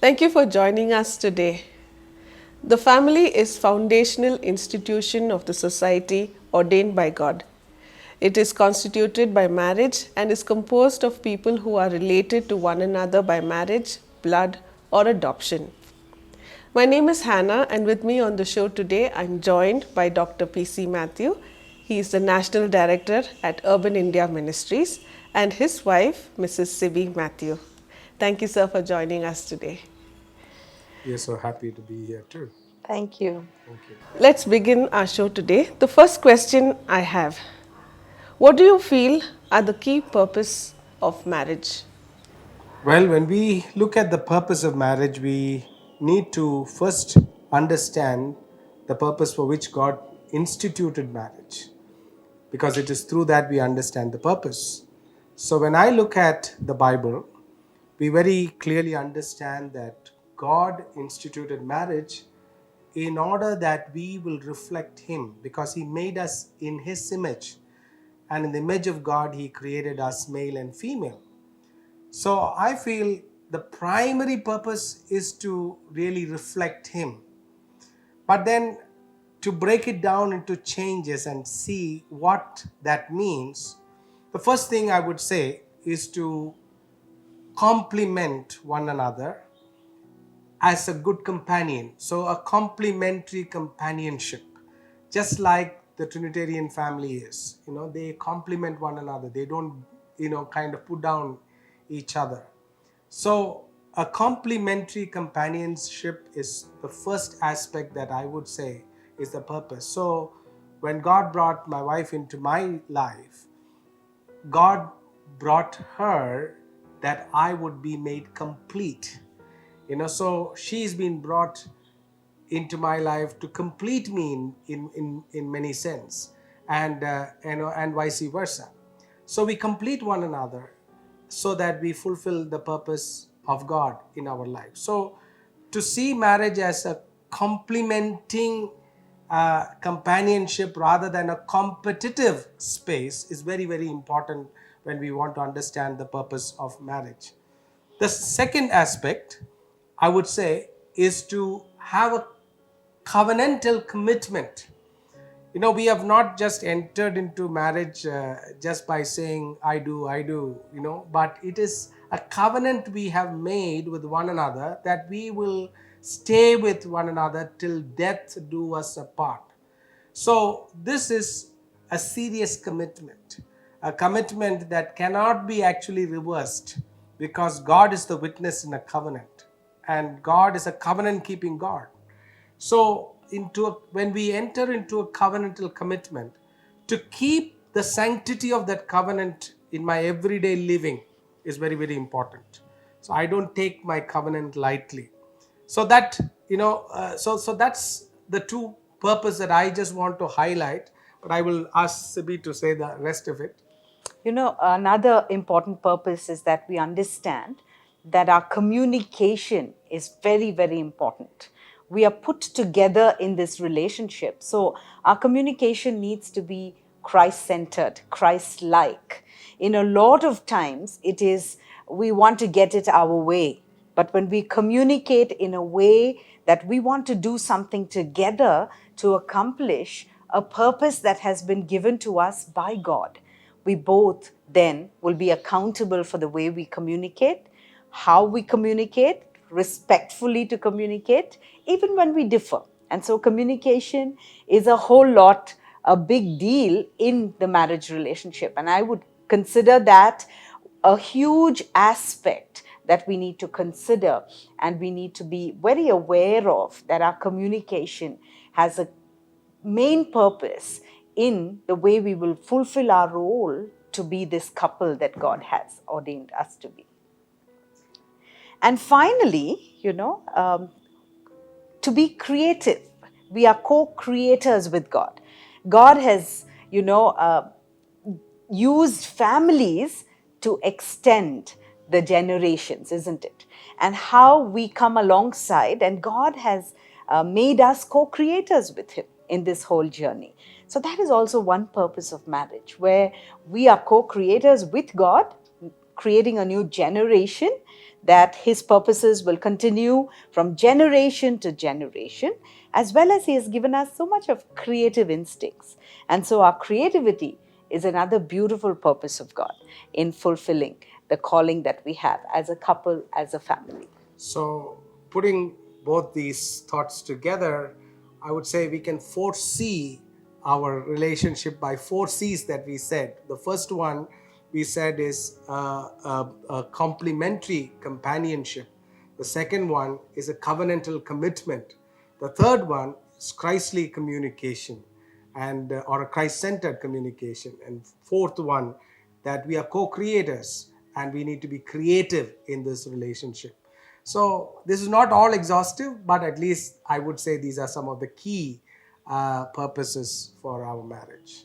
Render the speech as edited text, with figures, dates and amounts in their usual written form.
Thank you for joining us today. The family is foundational institution of the society ordained by God. It is constituted by marriage and is composed of people who are related to one another by marriage, blood, or adoption. My name is Hannah, and with me on the show today, I'm joined by Dr. P.C. Mathew. He is the National Director at Urban India Ministries, and his wife, Mrs.Ciby Mathew. Thank you, sir, for joining us today. We are so happy to be here too. Thank you. Thank you. Let's begin our show today. The first question I have: what do you feel are the key purpose of marriage? Well, when we look at the purpose of marriage, we need to first understand the purpose for which God instituted marriage, because it is through that we understand the purpose. So, when I look at the Bible, we very clearly understand that God instituted marriage in order that we will reflect Him, because He made us in His image, and in the image of God, He created us male and female. So I feel the primary purpose is to really reflect Him. But then to break it down into changes and see what that means, the first thing I would say is to complement one another as a good companion. So a complementary companionship, just like the Trinitarian family is. They complement one another. They don't, kind of put down each other. So, a complementary companionship is the first aspect that I would say is the purpose. So, when God brought my wife into my life, God brought her that I would be made complete. So she's been brought into my life to complete me in many sense, and and vice versa. So we complete one another so that we fulfill the purpose of God in our life. So to see marriage as a complementing companionship rather than a competitive space is very, very important when we want to understand the purpose of marriage. The second aspect, I would say, is to have a covenantal commitment. We have not just entered into marriage just by saying, I do, but it is a covenant we have made with one another that we will stay with one another till death do us apart. So, this is a serious commitment, a commitment that cannot be actually reversed, because God is the witness in a covenant, and God is a covenant keeping God. So, when we enter into a covenantal commitment, to keep the sanctity of that covenant in my everyday living is very, very important. So, I don't take my covenant lightly. So that so that's the two purpose that I just want to highlight. But I will ask Sibi to say the rest of it. Another important purpose is that we understand that our communication is very, very important. We are put together in this relationship. So our communication needs to be Christ-centered, Christ-like. In a lot of times, it is we want to get it our way. But when we communicate in a way that we want to do something together to accomplish a purpose that has been given to us by God, we both then will be accountable for the way we communicate, how we communicate, respectfully to communicate, even when we differ. And so communication is a whole lot, a big deal in the marriage relationship. And I would consider that a huge aspect that we need to consider, and we need to be very aware of, that our communication has a main purpose in the way we will fulfill our role to be this couple that God has ordained us to be. And finally, to be creative. We are co-creators with God. God has, used families to extend the generations, isn't it? And how we come alongside, and God has made us co-creators with Him in this whole journey. So that is also one purpose of marriage, where we are co-creators with God, creating a new generation, that his purposes will continue from generation to generation, as well as he has given us so much of creative instincts. And so our creativity is another beautiful purpose of God in fulfilling the calling that we have as a couple, as a family. So, putting both these thoughts together, I would say we can foresee our relationship by 4 C's that we said. The first one we said is a complementary companionship. The second one is a covenantal commitment. The third one is Christly communication and or a Christ-centered communication. And fourth one, that we are co-creators and we need to be creative in this relationship. So this is not all exhaustive, but at least I would say these are some of the key purposes for our marriage.